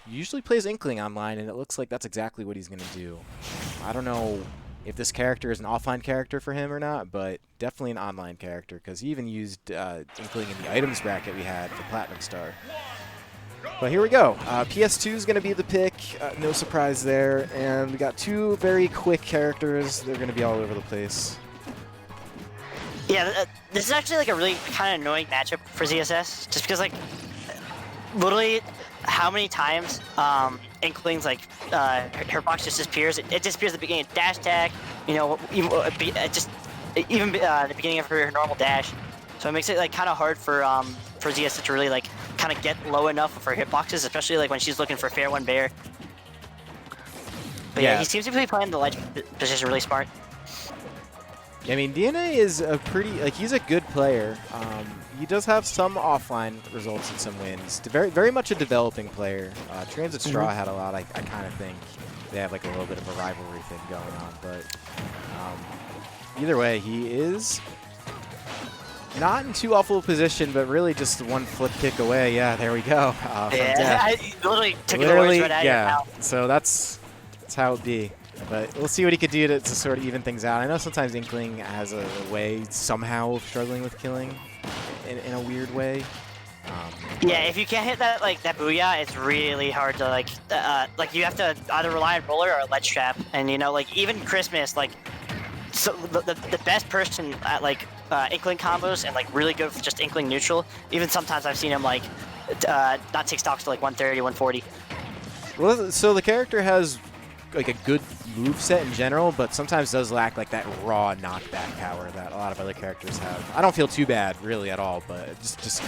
usually plays Inkling online, and it looks like that's exactly what he's going to do. I don't know if this character is an offline character for him or not, but definitely an online character, because he even used Inkling in the items bracket we had for Platinum Star. But here we go. PS2 is going to be the pick. No surprise there. And we got two very quick characters. They're going to be all over the place. Yeah, this is actually like a really kind of annoying matchup for ZSS, just because like literally how many times Inkling's like her box just disappears. It disappears at the beginning of dash attack, you know, even the beginning of her normal dash. So it makes it like kind of hard for ZSS to really like kind of get low enough of her hitboxes, especially like when she's looking for fair one bear. But yeah, he seems to be playing the ledge position really smart. I mean, DNA is a pretty, like, he's a good player. He does have some offline results and some wins. Very much a developing player. Transit Straw had a lot, I kind of think. They have like a little bit of a rivalry thing going on. But either way, he is not in too awful a position, but really just one flip kick away. Yeah, there we go. Yeah, I literally took the words right out of your mouth. So that's how it be. But we'll see what he could do to sort of even things out. I know sometimes Inkling has a way somehow of struggling with killing in a weird way. Yeah, if you can't hit that that booyah, it's really hard to like you have to either rely on roller or a ledge trap. And you know, like even Christmas, like so the best person at like Inkling combos and like really good with just Inkling neutral. Even sometimes I've seen him like not take stocks to like 130, 140. Well, so the character has like a good move set in general, but sometimes does lack like that raw knockback power that a lot of other characters have. I don't feel too bad really at all, but just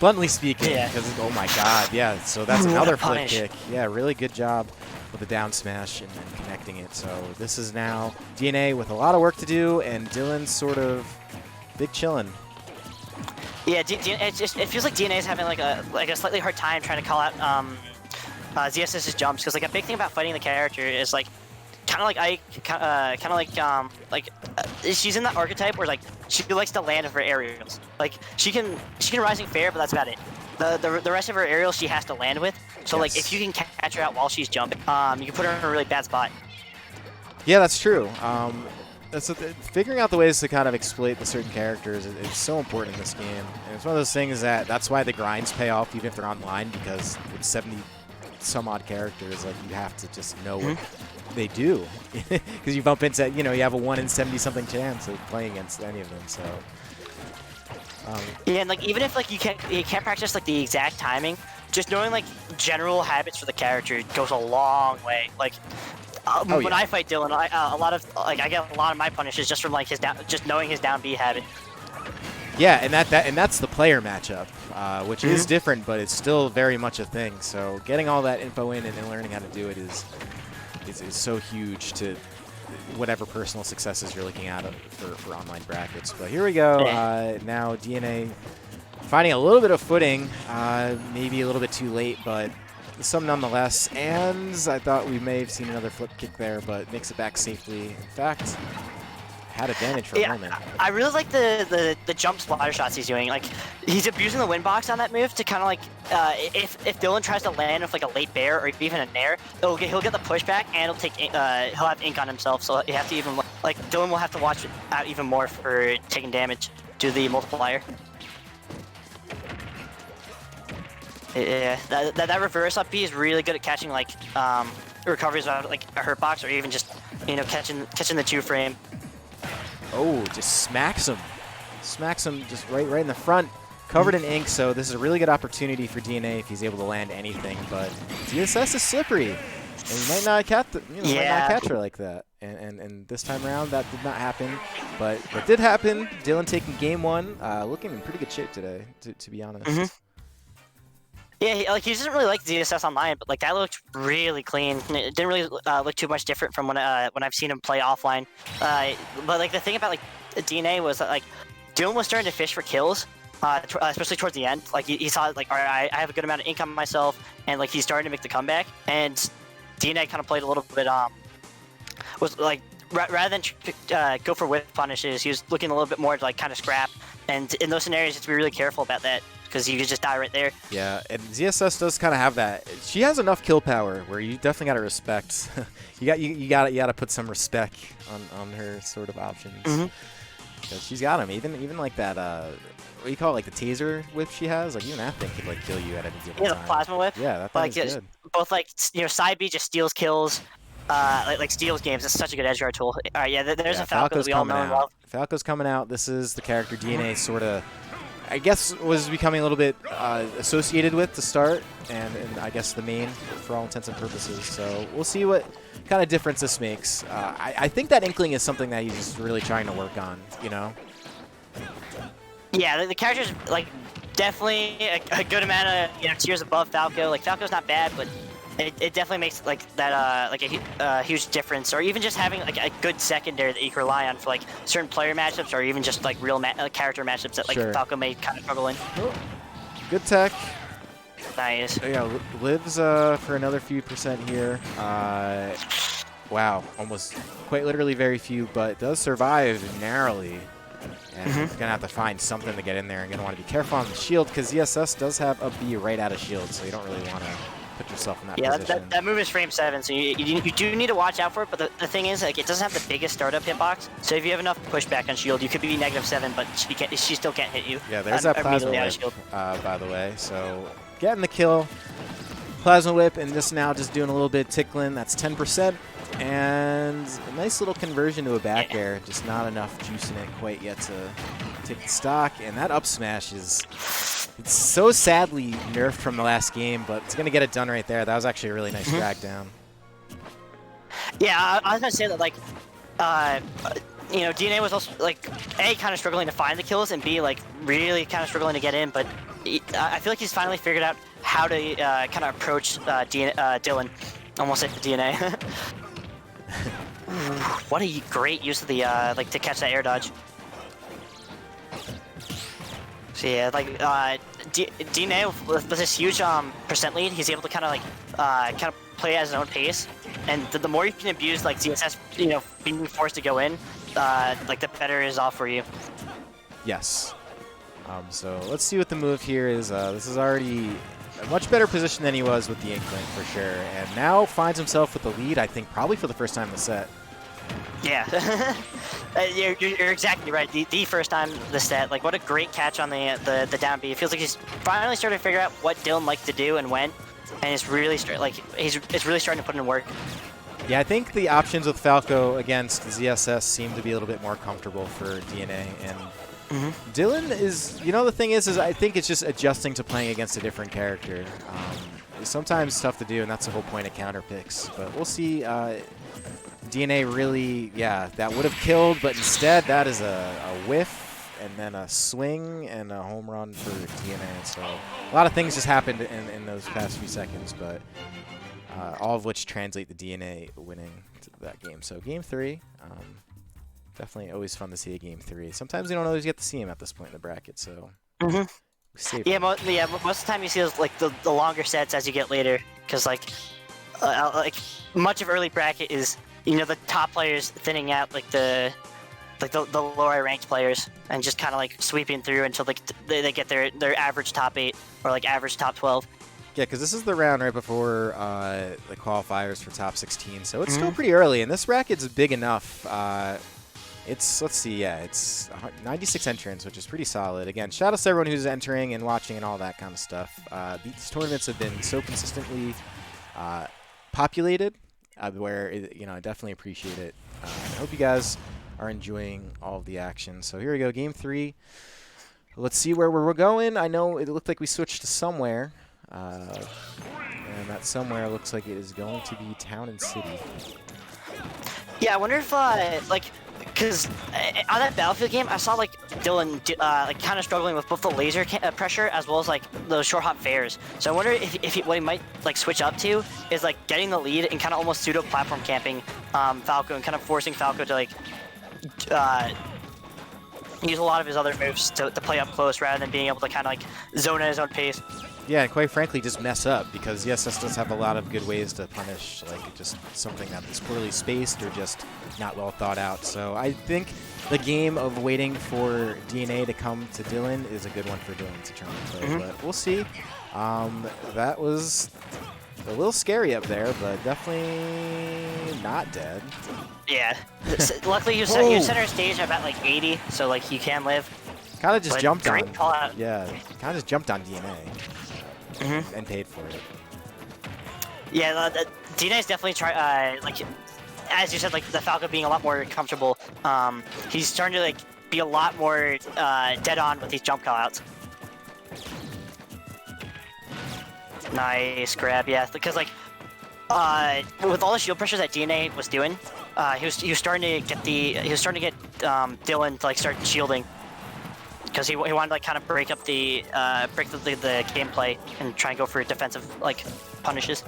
bluntly speaking, because oh my god, yeah. So that's another flip kick. Yeah, really good job with the down smash and connecting it. So this is now DNA with a lot of work to do, and Dylan's sort of big chillin'. Yeah, it feels like DNA is having like a slightly hard time trying to call out ZSS's jumps, because like a big thing about fighting the character is like kind of like she's in that archetype where like she likes to land her aerials. Like she can rising fair, but that's about it. The rest of her aerials she has to land with. So like if you can catch her out while she's jumping, you can put her in a really bad spot. Yeah, that's true. Figuring out the ways to kind of exploit the certain characters is so important in this game. And it's one of those things that's why the grinds pay off even if they're online, because with 70 some odd characters, like you have to just know what they do, because you bump into, you know, you have a 1 in 70 something chance of playing against any of them. So yeah, and like even if like you can't practice like the exact timing, just knowing like general habits for the character goes a long way. Like when I fight Dylan, I get a lot of my punishes just from like just knowing his down B habit. Yeah, and that's the player matchup, which is different, but it's still very much a thing. So getting all that info in and then learning how to do it is so huge to whatever personal successes you're looking at for online brackets. But here we go. Now DNA finding a little bit of footing, maybe a little bit too late, but some nonetheless. And I thought we may have seen another flip kick there, but makes it back safely. In fact, had advantage for a moment. I really like the jump splatter shots he's doing. Like he's abusing the win box on that move to kind of like if Dylan tries to land with like a late bear or even a nair, he'll get the pushback and he'll have ink on himself. So you have to even like Dylan will have to watch out even more for taking damage to the multiplier. Yeah, that reverse up B is really good at catching like recoveries without like a hurt box or even just catching the 2 frame. Oh, just smacks him. Smacks him just right in the front, covered in ink. So this is a really good opportunity for DNA if he's able to land anything. But ZSS is slippery, and you might not catch her like that. And this time around, that did not happen. But what did happen? Dylan taking game 1, looking in pretty good shape today, to be honest. Yeah, like he doesn't really like ZSS online, but like that looked really clean. It didn't really look too much different from when I've seen him play offline. But like the thing about like DNA was that like Dylan was starting to fish for kills, especially towards the end. Like he saw like, all right, I have a good amount of ink on myself, and like he's starting to make the comeback. And DNA kind of played a little bit was like rather than go for whip punishes, he was looking a little bit more to like kind of scrap. And in those scenarios, you have to be really careful about that. because you could just die right there. Yeah, and ZSS does kind of have that. She has enough kill power where you definitely got to respect. you got to put some respect on her sort of options. Because she's got them. Even like that. What do you call it? Like the taser whip she has. Like even that thing could like kill you at any given time. The plasma whip. Yeah, that thing like is good. Both like side B just steals kills. Like steals games. It's such a good edge guard tool. All right, yeah. There's a Falco that we all know and love. Falco's coming out. This is the character DNA sort of, I guess, was becoming a little bit associated with to start, and I guess the main for all intents and purposes. So we'll see what kind of difference this makes. I think that Inkling is something that he's really trying to work on, you know? Yeah, the character's like definitely a good amount of tiers above Falco. Like Falco's not bad, but it definitely makes like that like a huge difference. Or even just having like a good secondary that you can rely on for like certain player matchups, or even just like real character matchups that like Falco may kind of struggle in. Good tech. Nice. Yeah, lives for another few percent here. Wow, almost quite literally very few, but does survive narrowly. And you're going to have to find something to get in there, and going to want to be careful on the shield, because ZSS does have a B right out of shield, so you don't really want to put yourself in that position. Yeah, that move is frame 7, so you do need to watch out for it, but the thing is, like, it doesn't have the biggest startup hitbox, so if you have enough pushback on shield, you could be -7, but she still can't hit you. Yeah, there's that plasma whip, by the way, so getting the kill. Plasma whip, and just now just doing a little bit of tickling. That's 10%. And a nice little conversion to a back air. Just not enough juice in it quite yet to take the stock. And that up smash is it's so sadly nerfed from the last game, but it's going to get it done right there. That was actually a really nice drag down. Yeah, I was going to say that, like, DNA was also, like, A, kind of struggling to find the kills, and B, like, really kind of struggling to get in, but I feel like he's finally figured out how to kind of approach Dylan. Almost hit the DNA. What a great use of the, like, to catch that air dodge. So yeah, like, DNA with this huge percent lead, he's able to kind of play at his own pace, and the more you can abuse like ZSS, being forced to go in, like the better it is off for you. Yes. So let's see what the move here is. This is already a much better position than he was with the Inkling for sure, and now finds himself with the lead. I think probably for the first time in the set. Yeah, you're exactly right. The first time the set, like what a great catch on the down B. It feels like he's finally starting to figure out what Dylan likes to do and when, and it's really it's really starting to put in work. Yeah, I think the options with Falco against ZSS seem to be a little bit more comfortable for DNA, and Dylan is, the thing is I think it's just adjusting to playing against a different character. It's sometimes tough to do, and that's the whole point of counter picks. But we'll see. DNA really, that would have killed, but instead that is a whiff and then a swing and a home run for DNA. So a lot of things just happened in those past few seconds, but all of which translate to DNA winning that game. So game 3, definitely always fun to see a game 3. Sometimes you don't always get to see him at this point in the bracket, so yeah, most of the time you see those, like the longer sets as you get later, because like much of early bracket is the top players thinning out like the lower ranked players and just kind of like sweeping through until they get their average top 8 or like average top 12. Yeah, because this is the round right before the qualifiers for top 16, so it's still pretty early, and this bracket's big enough. It's, let's see, it's 96 entrants, which is pretty solid. Again, shout out to everyone who's entering and watching and all that kind of stuff. These tournaments have been so consistently populated, where I definitely appreciate it. I hope you guys are enjoying all of the action. So here we go, game 3. Let's see where we're going. I know it looked like we switched to somewhere, and that somewhere looks like it is going to be Town and City. Yeah, I wonder if because on that Battlefield game, I saw like Dylan like kind of struggling with both the laser pressure as well as like those short hop fairs. So I wonder if what he might like switch up to is like getting the lead and kind of almost pseudo platform camping Falco and kind of forcing Falco to like use a lot of his other moves to play up close rather than being able to kind of like zone at his own pace. Yeah, and quite frankly, just mess up because ESS does have a lot of good ways to punish, like just something that is poorly spaced or just not well thought out. So I think the game of waiting for DNA to come to Dylan is a good one for Dylan to try and play, but we'll see. That was a little scary up there, but definitely not dead. Yeah. Luckily, you set center stage at about like 80, so like you can live. Kind of just jumped on. Call out. Yeah, kind of just jumped on DNA. And paid for it. Yeah, DNA is definitely like, as you said, like the Falco being a lot more comfortable. He's starting to like be a lot more dead on with these jump callouts. Nice grab, yeah. Because like, with all the shield pressures that DNA was doing, he was starting to get Dylan to like start shielding. Because he wanted to like kind of break up the gameplay and try and go for defensive like punishes.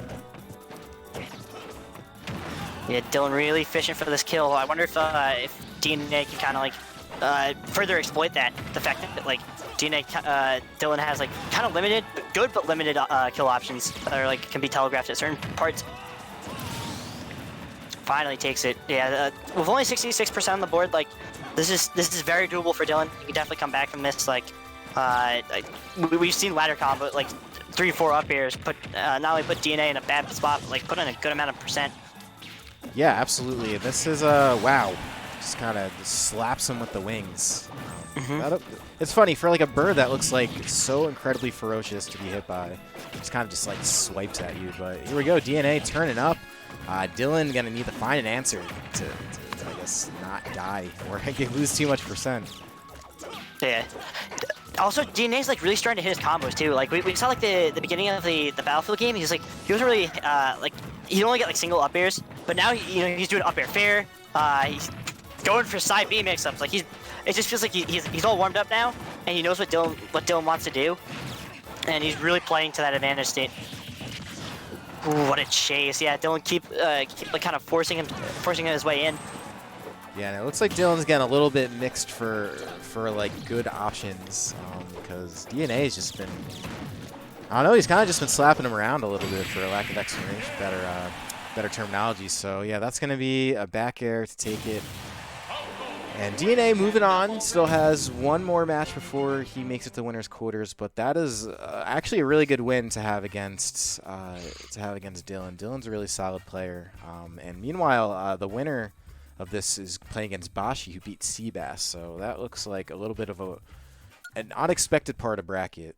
Yeah, Dylan really fishing for this kill. I wonder if DNA can kind of like further exploit that. The fact that like Dylan has like kind of limited, good but limited kill options that are like can be telegraphed at certain parts. Finally takes it. Yeah, with only 66% on the board, like. This is very doable for Dylan. He can definitely come back from this. Like, we've seen ladder combo like 3-4 up airs, not only put DNA in a bad spot, but like put in a good amount of percent. Yeah, absolutely. This is wow, just kind of slaps him with the wings. It's funny for like a bird that looks like so incredibly ferocious to be hit by. Just kind of just like swipes at you. But here we go, DNA turning up. Dylan gonna need to find an answer to I guess not die or lose too much percent. Yeah. Also, DNA's like really starting to hit his combos too. Like we saw like the beginning of the Battlefield game. He wasn't really like he only get like single up airs, but now he's doing up air fair. He's going for side B mix-ups. Like it just feels like he's all warmed up now, and he knows what Dylan wants to do, and he's really playing to that advantage state. Ooh, what a chase! Yeah, Dylan keep like kind of forcing his way in. Yeah, and it looks like Dylan's getting a little bit mixed for like good options because DNA's just been, I don't know, he's kind of just been slapping him around a little bit for lack of explanation, better terminology. So yeah, that's going to be a back air to take it. And DNA moving on, still has one more match before he makes it to winner's quarters, but that is actually a really good win to have against Dylan. Dylan's a really solid player. And meanwhile, the winner of this is playing against Bashi, who beat Seabass. So that looks like a little bit of an unexpected part of bracket.